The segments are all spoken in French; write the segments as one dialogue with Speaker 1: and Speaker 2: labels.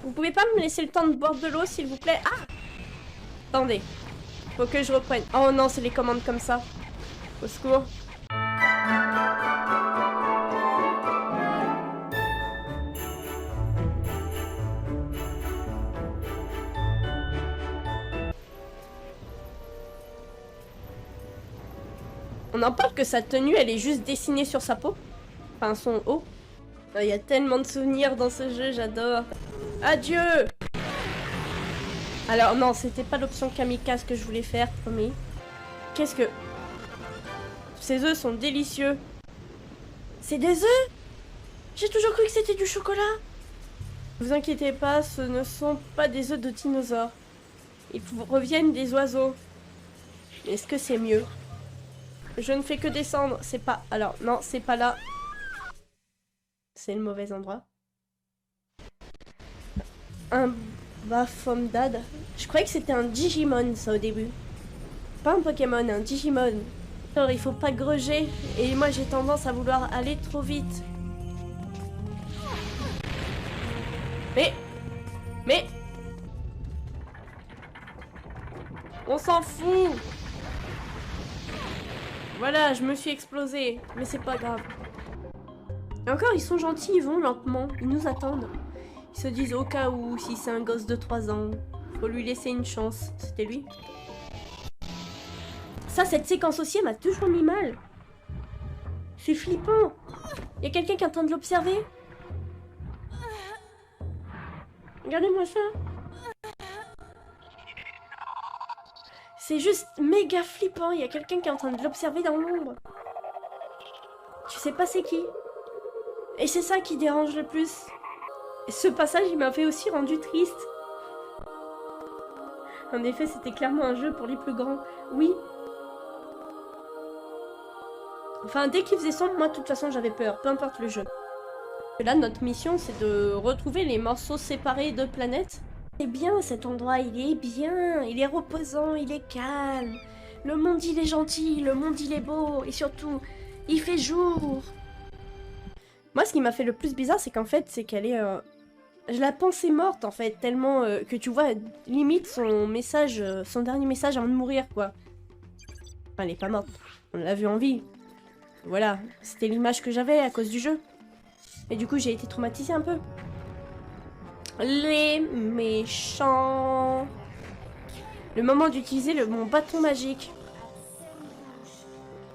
Speaker 1: Vous pouvez pas me laisser le temps de boire de l'eau, s'il vous plaît? Ah! Attendez. Faut que je reprenne. Oh non, c'est les commandes comme ça. Au secours. On en parle que sa tenue, elle est juste dessinée sur sa peau. Enfin, son haut. Il y a tellement de souvenirs dans ce jeu, j'adore. Adieu! Alors non, c'était pas l'option kamikaze que je voulais faire, promis. Qu'est-ce que... Ces œufs sont délicieux. C'est des œufs? J'ai toujours cru que c'était du chocolat. Ne vous inquiétez pas, ce ne sont pas des œufs de dinosaures. Ils reviennent des oiseaux. Est-ce que c'est mieux? Je ne fais que descendre, c'est pas... Alors, non, c'est pas là. C'est le mauvais endroit. Un Baphomet. Je croyais que c'était un Digimon, ça, au début. Pas un Pokémon, un Digimon. Alors, il faut pas gruger. Et moi, j'ai tendance à vouloir aller trop vite. Mais... On s'en fout. Voilà, je me suis explosé. Mais c'est pas grave. Et encore, ils sont gentils, ils vont lentement. Ils nous attendent. Ils se disent au cas où, si c'est un gosse de 3 ans, faut lui laisser une chance. C'était lui. Ça, cette séquence aussi, elle m'a toujours mis mal. C'est flippant. Il y a quelqu'un qui est en train de l'observer. Regardez-moi ça. C'est juste méga flippant. Il y a quelqu'un qui est en train de l'observer dans l'ombre. Tu sais pas c'est qui. Et c'est ça qui dérange le plus. Et ce passage, il m'avait aussi rendu triste. En effet, c'était clairement un jeu pour les plus grands. Oui. Enfin, dès qu'il faisait sombre, moi, de toute façon, j'avais peur. Peu importe le jeu. Et là, notre mission, c'est de retrouver les morceaux séparés de planètes. C'est bien, cet endroit, il est bien. Il est reposant, il est calme. Le monde, il est gentil. Le monde, il est beau. Et surtout, il fait jour. Moi, ce qui m'a fait le plus bizarre, c'est qu'en fait, c'est qu'elle est... Je la pensais morte, en fait, tellement que tu vois, limite, son message, son dernier message avant de mourir, quoi. Enfin, elle est pas morte. On l'a vue en vie. Voilà, c'était l'image que j'avais à cause du jeu. Et du coup, j'ai été traumatisée un peu. Les méchants. Le moment d'utiliser mon bâton magique.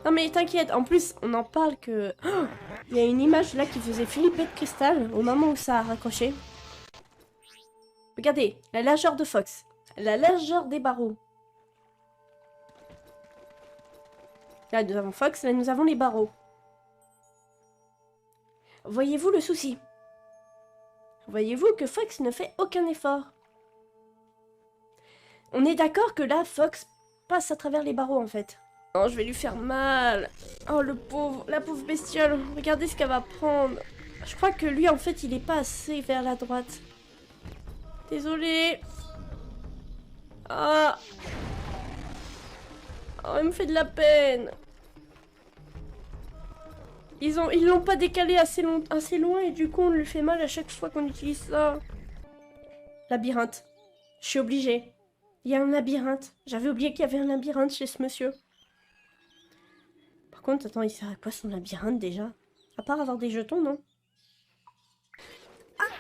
Speaker 1: Non mais t'inquiète, en plus, on en parle que... Oh, il y a une image là qui faisait flipper de cristal au moment où ça a raccroché. Regardez, la largeur de Fox. La largeur des barreaux. Là, nous avons Fox, là, nous avons les barreaux. Voyez-vous le souci? Voyez-vous que Fox ne fait aucun effort? On est d'accord que là, Fox passe à travers les barreaux, en fait. Oh, je vais lui faire mal. Oh, le pauvre, la pauvre bestiole. Regardez ce qu'elle va prendre. Je crois que lui, en fait, il est pas assez vers la droite. Désolée. Ah. Oh, il me fait de la peine. Ils l'ont pas décalé assez loin et du coup, on lui fait mal à chaque fois qu'on utilise ça. Labyrinthe. Je suis obligée. Il y a un labyrinthe. J'avais oublié qu'il y avait un labyrinthe chez ce monsieur. Par contre, attends, il sert à quoi son labyrinthe déjà? À part avoir des jetons, non? Ah!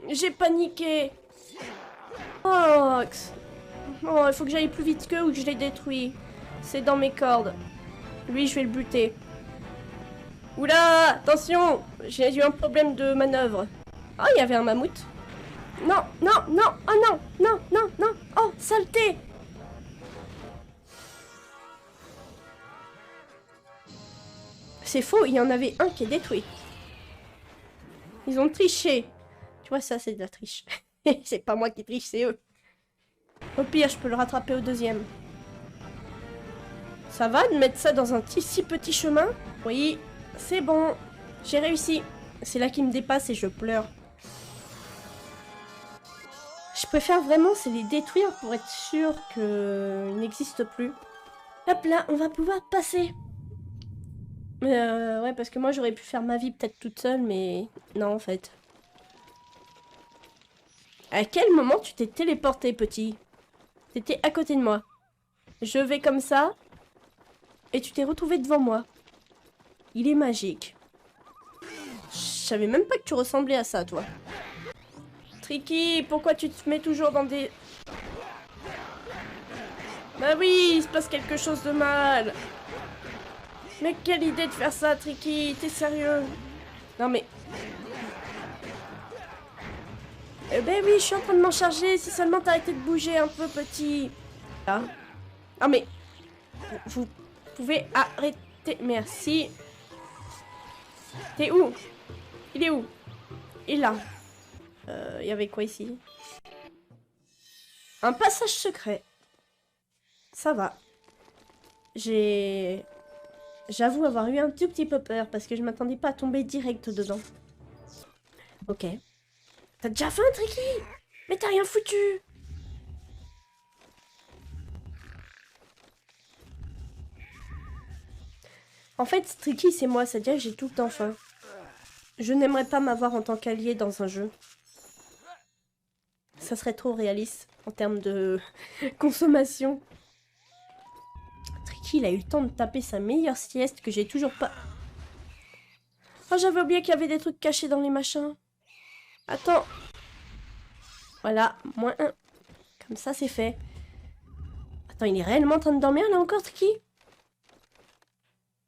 Speaker 1: J'ai paniqué! Fox! Oh, il faut que j'aille plus vite qu'eux ou que je les détruis. C'est dans mes cordes. Lui, je vais le buter. Oula! Attention! J'ai eu un problème de manœuvre. Oh, il y avait un mammouth. Non, non, non! Oh non! Non, non, non! Oh, saleté! C'est faux, il y en avait un qui est détruit. Ils ont triché. Tu vois, ça, c'est de la triche. C'est pas moi qui triche, c'est eux. Au pire, je peux le rattraper au deuxième. Ça va de mettre ça dans un si petit chemin? Oui, c'est bon. J'ai réussi. C'est là qu'il me dépasse et je pleure. Je préfère vraiment, c'est les détruire pour être sûr qu'ils n'existent plus. Hop là, on va pouvoir passer. Ouais, parce que moi j'aurais pu faire ma vie peut-être toute seule, mais non en fait. À quel moment tu t'es téléporté, petit? T'étais à côté de moi. Je vais comme ça. Et tu t'es retrouvé devant moi. Il est magique. Je savais même pas que tu ressemblais à ça, toi. Tricky, pourquoi tu te mets toujours dans des... Bah oui, il se passe quelque chose de mal. Mais quelle idée de faire ça, Tricky? T'es sérieux? Non mais... ben oui, je suis en train de m'en charger. Si seulement t'arrêtais de bouger un peu, petit. Là. Ah mais... Vous pouvez arrêter. Merci. T'es où? Il est où? Il est là. Il y avait quoi ici? Un passage secret. Ça va. J'avoue avoir eu un tout petit peu peur parce que je m'attendais pas à tomber direct dedans. Ok. T'as déjà faim, Tricky? Mais t'as rien foutu! En fait, Tricky, c'est moi, c'est-à-dire que j'ai tout le temps faim. Je n'aimerais pas m'avoir en tant qu'allié dans un jeu. Ça serait trop réaliste en termes de consommation. Tricky, il a eu le temps de taper sa meilleure sieste que j'ai toujours pas... Oh, j'avais oublié qu'il y avait des trucs cachés dans les machins. Attends. Voilà, -1. Comme ça, c'est fait. Attends, il est réellement en train de dormir, là, encore, Tricky?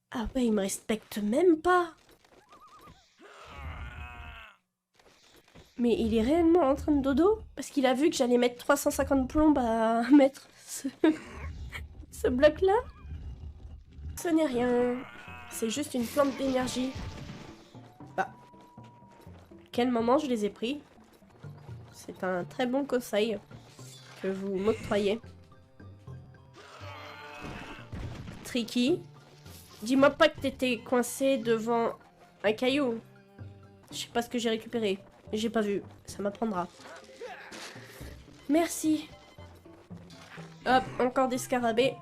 Speaker 1: Ah ouais, il me respecte même pas. Mais il est réellement en train de dodo? Parce qu'il a vu que j'allais mettre 350 plombes à mettre ce bloc-là? Ce n'est rien. C'est juste une plante d'énergie. Bah. À quel moment je les ai pris? C'est un très bon conseil que vous m'octroyez. Tricky, dis-moi pas que t'étais coincé devant un caillou. Je sais pas ce que j'ai récupéré. J'ai pas vu. Ça m'apprendra. Merci. Hop, encore des scarabées.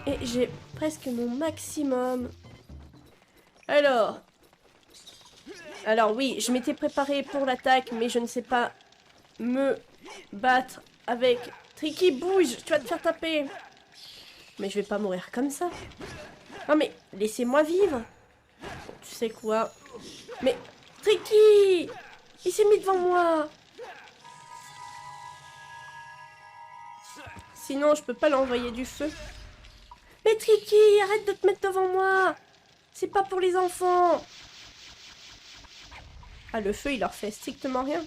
Speaker 1: Et j'ai presque mon maximum. Alors oui, je m'étais préparée pour l'attaque, mais je ne sais pas me battre avec... Tricky, bouge, tu vas te faire taper. Mais je vais pas mourir comme ça. Non mais, laissez-moi vivre. Tu sais quoi? Mais, Tricky! Il s'est mis devant moi. Sinon, je peux pas l'envoyer du feu. Mais Tricky, arrête de te mettre devant moi. C'est pas pour les enfants. Ah, le feu, il leur fait strictement rien.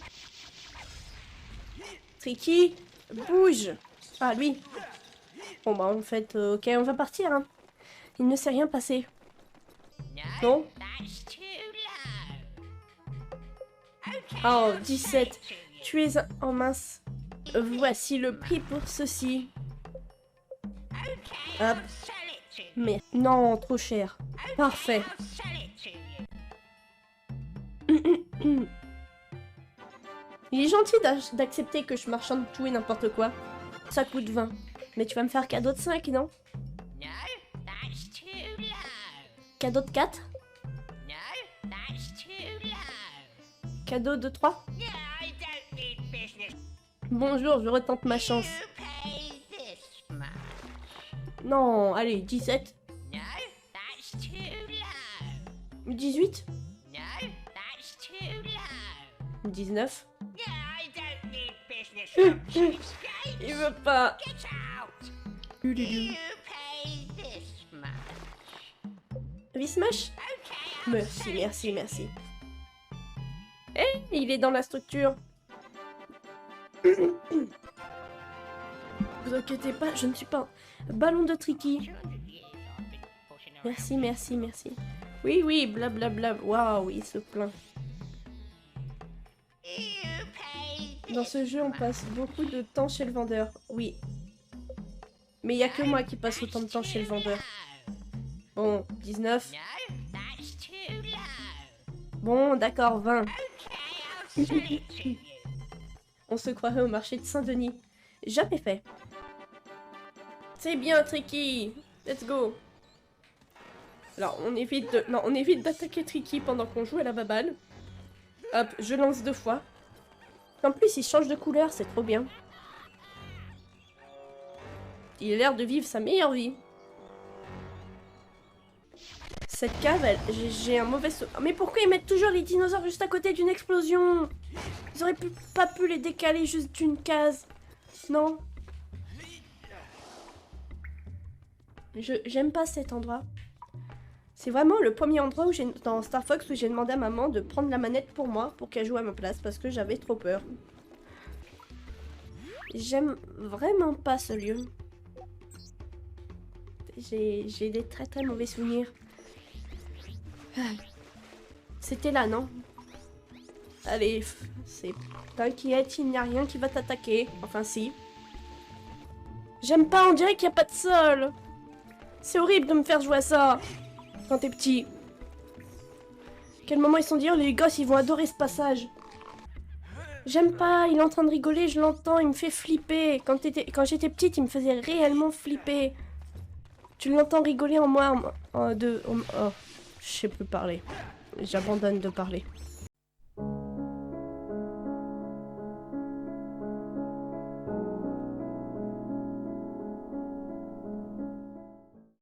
Speaker 1: Tricky, bouge. Ah, lui. Bon, bah, en fait, ok, on va partir, hein. Il ne s'est rien passé. Non? Oh, 17. Tu es en mince. Voici le prix pour ceci. Hop. Mais non, trop cher. Parfait. Il est gentil d'accepter que je marchande tout et n'importe quoi. Ça coûte 20. Mais tu vas me faire cadeau de 5, non? Cadeau de 4? Cadeau de 3? Bonjour, je retente ma chance. Non, allez, 17. 18. 19. Il veut pas. V-Smash? Merci, merci, merci. Eh, il est dans la structure. Vous inquiétez pas, je ne suis pas un ballon de Tricky. Merci, merci, merci. Oui, oui, blablabla. Waouh, il se plaint. Dans ce jeu, on passe beaucoup de temps chez le vendeur. Oui. Mais il n'y a que moi qui passe autant de temps chez le vendeur. Bon, 19. Bon, d'accord, 20. On se croirait au marché de Saint-Denis. Jamais fait. C'est bien, Tricky. Let's go. Alors, on évite de... Non, on évite d'attaquer Tricky pendant qu'on joue à la baballe. Hop, je lance 2 fois. En plus, il change de couleur, c'est trop bien. Il a l'air de vivre sa meilleure vie. Cette cave, j'ai un mauvais souvenir. Mais pourquoi ils mettent toujours les dinosaures juste à côté d'une explosion? Ils auraient pas pu les décaler juste d'une case. Non. J'aime pas cet endroit. C'est vraiment le premier endroit où dans Star Fox où j'ai demandé à maman de prendre la manette pour moi, pour qu'elle joue à ma place, parce que j'avais trop peur. J'aime vraiment pas ce lieu. J'ai des très très mauvais souvenirs. C'était là, non? Allez, t'inquiète, il n'y a rien qui va t'attaquer. Enfin, si. J'aime pas, on dirait qu'il n'y a pas de sol. C'est horrible de me faire jouer à ça quand t'es petit. Quel moment ils sont dit, oh, les gosses, ils vont adorer ce passage. J'aime pas, il est en train de rigoler, je l'entends, il me fait flipper. Quand j'étais petite, il me faisait réellement flipper. Tu l'entends rigoler en moi, oh, je sais plus parler. J'abandonne de parler.